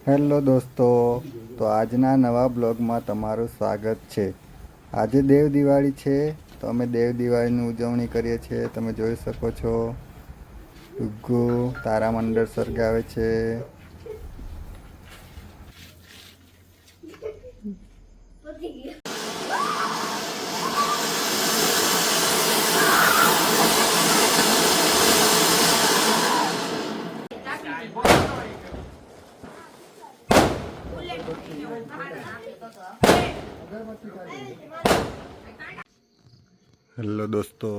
Hello દોસ્તો, તો આજના નવા બ્લોગમાં તમારું સ્વાગત છે. આજે દેવ દિવાળી છે, તો અમે દેવ દિવાળીની ઉજવણી કરીએ છીએ. તમે જોઈ શકો છો, ડુગ્ગુ તારામંડળ સળગાવે છે. હેલો દોસ્તો,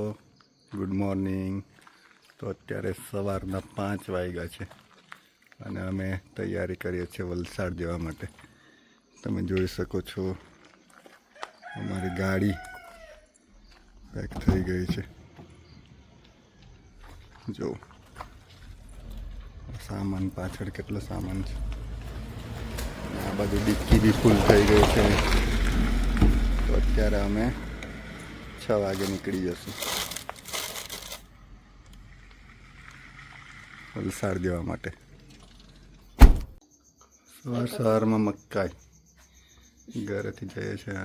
ગુડ મોર્નિંગ. તો અત્યારે સવારના 5 વાગ્યા છે અને અમે તૈયારી કરીએ છીએ વલસાડ જવા માટે. તમે જોઈ શકો છો, અમારી ગાડી પેક થઈ ગઈ છે. જો સામાન પાછળ કેટલો સામાન છે. આ બાજુ ડિક્કી બી ફૂલ થઈ ગઈ છે. તો અત્યારે અમે 6 વાગે નીકળી જશું વલસાડ જવા માટે. સવારમાં મકાઈ ઘરેથી જઈએ છીએ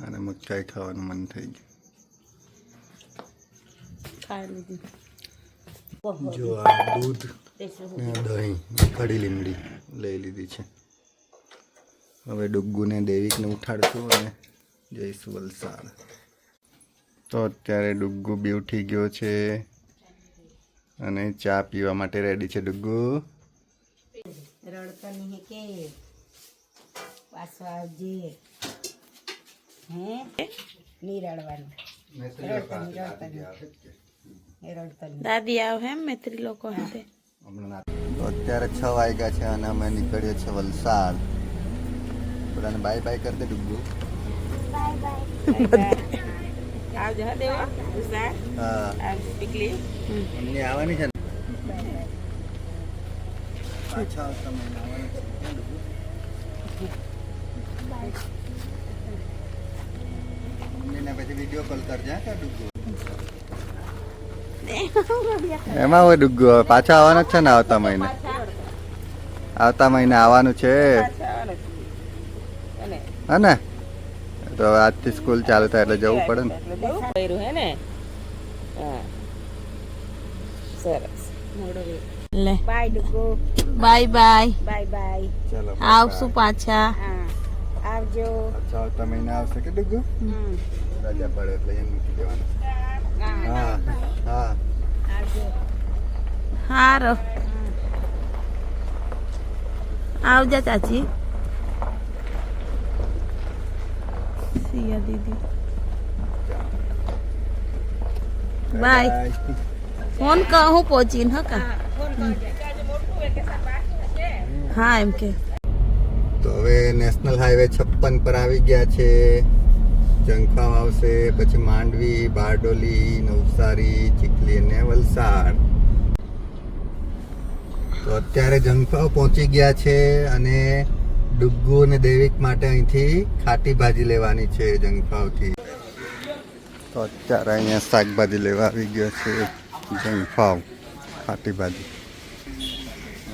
અને મકાઈ ખાવાનું મન થઈ ગયું. જો આ દૂધ દહીં કઢી લીમડી લઈ લીધી છે. હવે ડુગ્ગુને દેવિકને ઉઠાડશું અને જઈશું વલસાડ. તો અત્યારે ડુગ્ગુ બી ઉઠી ગયો છે અને ચા પીવા માટે રેડી છે. ડુગ્ગુ રડતો નહીં કે પાછો આવજે. હે નહીં રડવાનું. દાદી આવ હે મૈત્રી લોકો હાથે. તો અત્યારે 6 વાગ્યા છે અને અમે નીકળીએ છીએ વલસાડ. બધાને બાય બાય કરી દે ડુગ્ગુ. આવજો હા દેવા ઉષા. હા પીકલી અમને આવવાની છે ને પાછા આવતા મહિને આવવાનું છે. મમ્મીને પછી વિડીયો કોલ કરજે કે ડુગ્ગુ. એમાં હોય ડુગ્ગુ હવે પાછા આવવાનું છે ને આવતા મહિને આવવાનું છે હે ને. તો હવે આજથી સ્કૂલ ચાલુ થાય એટલે જવું પડે ને. સરસ લે બાય ડુગો. Bye bye bye bye. ચલો આવશું પાછા. હા આવજો. પાછા આવતા મહિને આવશે કે ડુગ્ગુ. રજા પડે એટલે એમ મૂકી દેવાનું. હા હા આવજો. હારો આવજા ચાચી. સિયા દીદી બાય. ફોન કહું પહોંચીને હકા. હા એમ કે. તો હવે નેશનલ હાઈવે 56 પર આવી ગયા છે. જંગફાવ આવશે, પછી માંડવી, બારડોલી, નવસારી, ચીખલી અને વલસાડ. તો અત્યારે જંગફાવ પહોંચી ગયા છે અને ડુગ્ગુ અને દેવિક માટે અહીંથી ખાટી ભાજી લેવાની છે જંગફાવથી. તો અત્યારે અહીંયા શાકભાજી લેવા આવી ગયા છે જંગફાવ. ખાટી ભાજી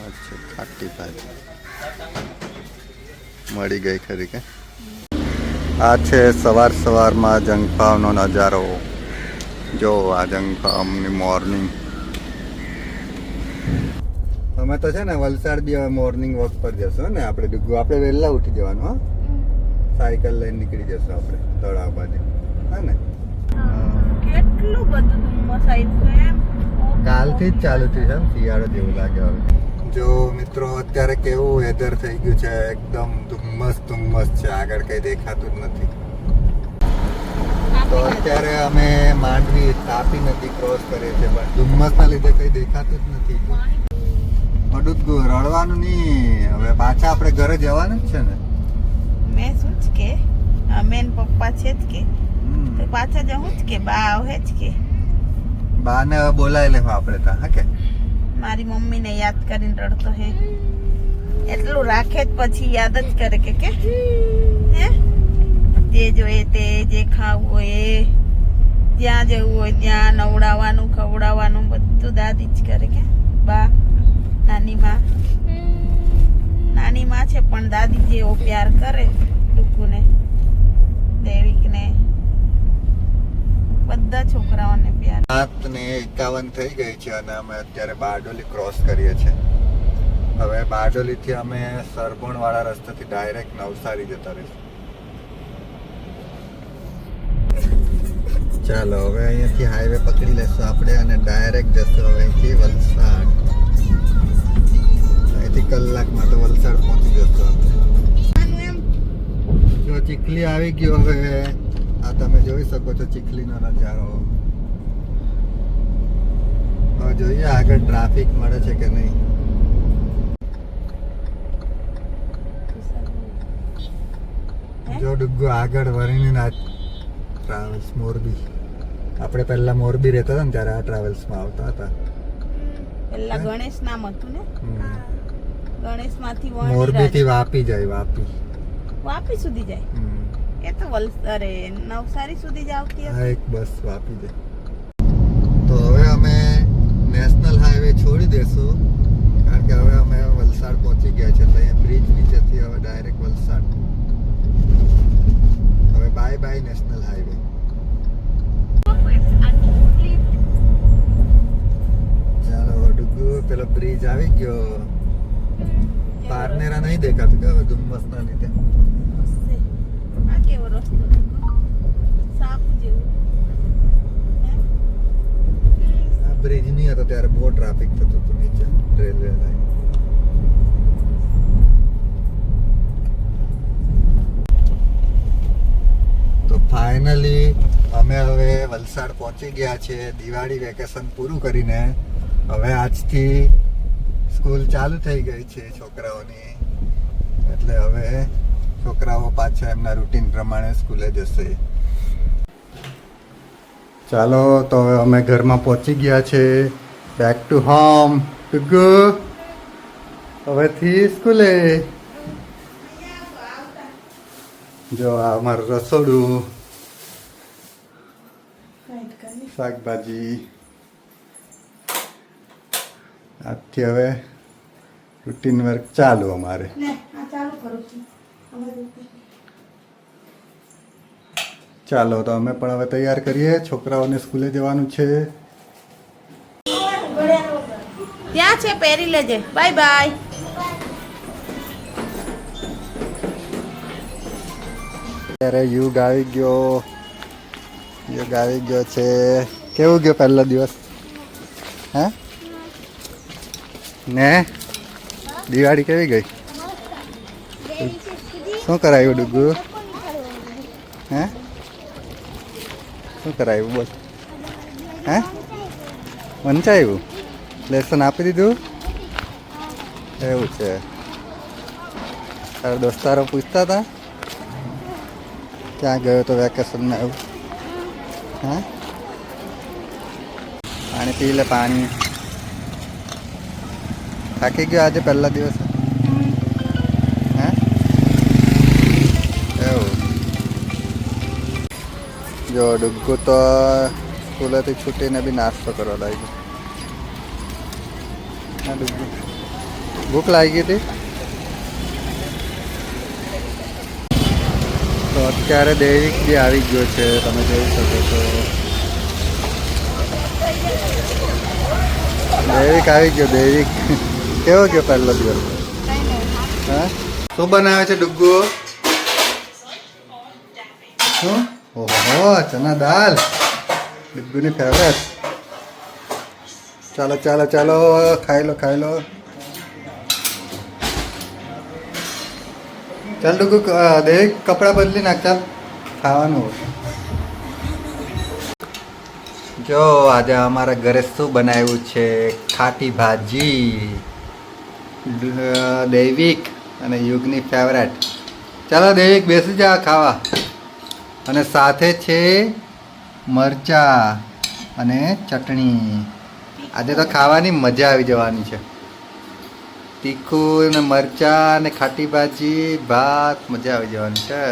અચ્છા ખાટી ભાજી મળી ગઈ ખરી કે. આ છે સવારમાં જંગફાવનો નજારો. જો આ જંગફાવની મોર્નિંગ. અમે તો છે ને વલસાડ બી હવે મોર્નિંગ વોક પર જશું ને આપણે ડુગ્ગુ. આપણે વહેલા ઉઠી જવાનું. હા સાયકલ લઈને નીકળી જશું આપણે તળાવ બાજુ. હા ને કેટલું બધું ધુમ્મસ આવી એમ. કાલથી જ ચાલુ થયું છે. શિયાળો જેવું લાગે હવે. જો મિત્રો અત્યારે કેવું વેધર થઈ ગયું છે. એકદમ ધુમ્મસ છે. આગળ કઈ દેખાતું જ નથી. તો અત્યારે અમે માંડવી તાપી નદી ક્રોસ કરીએ છીએ પણ ધુમ્મસના લીધે કઈ દેખાતું જ નથી. ડુગ્ગુ રડવાનું નહીં. હવે પાછા આપણે ઘરે જવાનું જ છે ને. મેં શું જ કે અમે ને પપ્પા છે જ કે તો પાછા જવું જ કે બા આવે જ કે. બાને હવે બોલાવી લેવા આપણે ત્યાં. હા કે મારી મમ્મીને યાદ કરીને રડતો હે એટલું રાખે જ પછી યાદ જ કરે કે હે જે જોઈએ તે જે ખાવું હોય એ જ્યાં જવું હોય ત્યાં નવડાવવાનું ખવડાવવાનું બધું દાદી જ કરે કે બા નાની માં પણ દાદી જેવો પ્યાર કરે ડુક્કુને, દેવિકને, બધા છોકરાઓને પ્યાર. 7:51 થઈ ગઈ છે અને અમે અત્યારે બારડોલી ક્રોસ કરીએ છીએ. હવે બારડોલીથી અમે સરભોણ વાળા રસ્તેથી ડાયરેક્ટ નવસારી જતા રહીશું. ચાલો હવે અહીંયાથી હાઈવે પકડી લેશું આપણે અને ડાયરેક્ટ જશું હવે અહીંથી વલસાડ. અહીંથી કલાકમાં તો વલસાડ પહોંચી જશું આપણે. જો ચીખલી આવી ગયો હવે. આ તમે જોઈ શકો છો ચીખલીનો નજારો. હવે જોઈએ આગળ ટ્રાફિક મળે છે કે નહીં. જો ડુગ્ગુ આગળ વળીને ના ટ્રાવેલ્સ મોરબી. આપણે પહેલા મોરબી રહેતા હતા ને ત્યારે આ ટ્રાવેલ્સમાં આવતા હતા. પેલા ગણેશ નામ હતું ને, ગણેશ માંથી મોરબી થી વાપી જાય. વાપી સુધી જાય. એ તો અરે નવસારી સુધી જ આવતી હા, હતી. એક બસ વાપી જાય. તો હવે અમે નેશનલ હાઈવે છોડી દેશું કારણ કે હવે અમે વલસાડ પહોંચી ગયા છે. તો અહીંયા બ્રિજ નીચેથી હવે ડાયરેક્ટ વલસાડ. હવે બાય બાય નેશનલ હાઈવે. ચાલો ડુગ્ગુ પેલો બ્રિજ આવી ગયો. પારનેરા નહીં દેખાતું કે હવે ધુમ્મસના લીધે. આ કેવો રસ્તો સાપ જેવો. આ બ્રિજ નહીં હતો ત્યારે બહુ ટ્રાફિક થતું હતું નીચે રેલવે લાઈન. તો ફાઇનલી અમે હવે વલસાડ પહોંચી ગયા છે. દિવાળી વેકેશન પૂરું કરીને હવે આજથી સ્કૂલ ચાલુ થઈ ગઈ છે છોકરાઓની. એટલે હવે છોકરાઓ પાછા એમના રૂટીન પ્રમાણે સ્કૂલે જશે. ચાલો તો હવે અમે ઘરમાં પહોંચી ગયા છે. Back to home. ટુગુ હવેથી સ્કૂલે. જો આ અમારું રસોડું, શાકભાજી. આજથી હવે રૂટીન વર્ક ચાલુ અમારે. ચાલો તો અમે પણ હવે તૈયાર કરીએ. છોકરાઓને સ્કૂલે જવાનું છે. ત્યાં છે, પહેરી લેજે. Bye bye. ત્યારે યુગ આવી ગયો. યુગ આવી ગયો છે. કેવું ગયો પહેલો દિવસ? હે ને દિવાળી કેવી ગઈ? શું કરાયું ડુગુ? હે શું કરાયું બોલ? હે વંચાયું? લેસન આપી દીધું? એવું છે. તારા દોસ્તારો પૂછતા હતા ક્યાં ગયો તો વેકેશનમાં એવું? હા પાણી પી લે પાણી. થાકી ગયો આજે પહેલા દિવસ? હે એવું. જો ડુગ્ગુ તો સ્કૂલેથી છૂટીને બી નાસ્તો કરવા લાગ્યો. હા ડુગ્ગુ ભૂખ લાગી હતી. તો અત્યારે દૈવિક બી આવી ગયો છે, તમે જોઈ શકો છો. દૈવિક આવી ગયો. દૈવિક કેવો ગયો પહેલો દિવસ? હા શું બનાવે છે ડુગ્ગુ? શું? ઓહો ચના દાલ, ડુગ્ગુની ફેવરેટ. ચાલો ચાલો ચાલો ખાઈ લો ખાઈ લો. ચાલ ડુગ્ગુ દૈવિક કપડાં બદલી નાખ. ચાલ ખાવાનું. જો આજે અમારા ઘરે શું બનાવ્યું છે? ખાટી ભાજી. દૈવિક અને યુગની ફેવરેટ. ચાલો દૈવિક બેસી જા ખાવા. અને સાથે છે મરચા અને ચટણી. આજે તો ખાવાની મજા આવી જવાની છે. તીખું ને મરચા ને ખાટી ભાજી, ભાત, મજા આવી જવાની છે.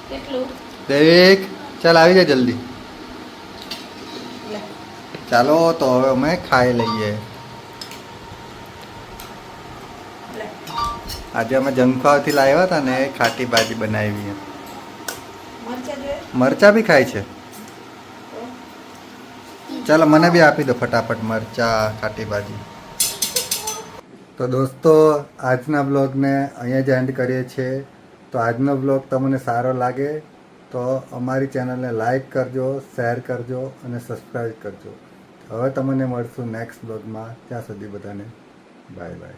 કેટલું? દૈવિક ચાલ આવી જા જલ્દી. ચાલો તો હવે અમે ખાઈ લઈએ. આજે અમે જંગફાવથી લાવ્યા હતા ને ખાટી ભાજી બનાવી. મરચા બી ખાય છે. ચાલો મને બી આપી દો ફટાફટ મરચા ખાટી ભાજી. તો દોસ્તો આજના બ્લોગને અહીંયા જ એન્ડ કરીએ છીએ. તો આજનો બ્લોગ તમને સારો લાગે તો અમારી ચેનલને લાઈક કરજો, શેર કરજો અને સબસ્ક્રાઈબ કરજો. હવે તમને મળશું નેક્સ્ટ બ્લોગમાં. ત્યાં સુધી બધાને બાય બાય.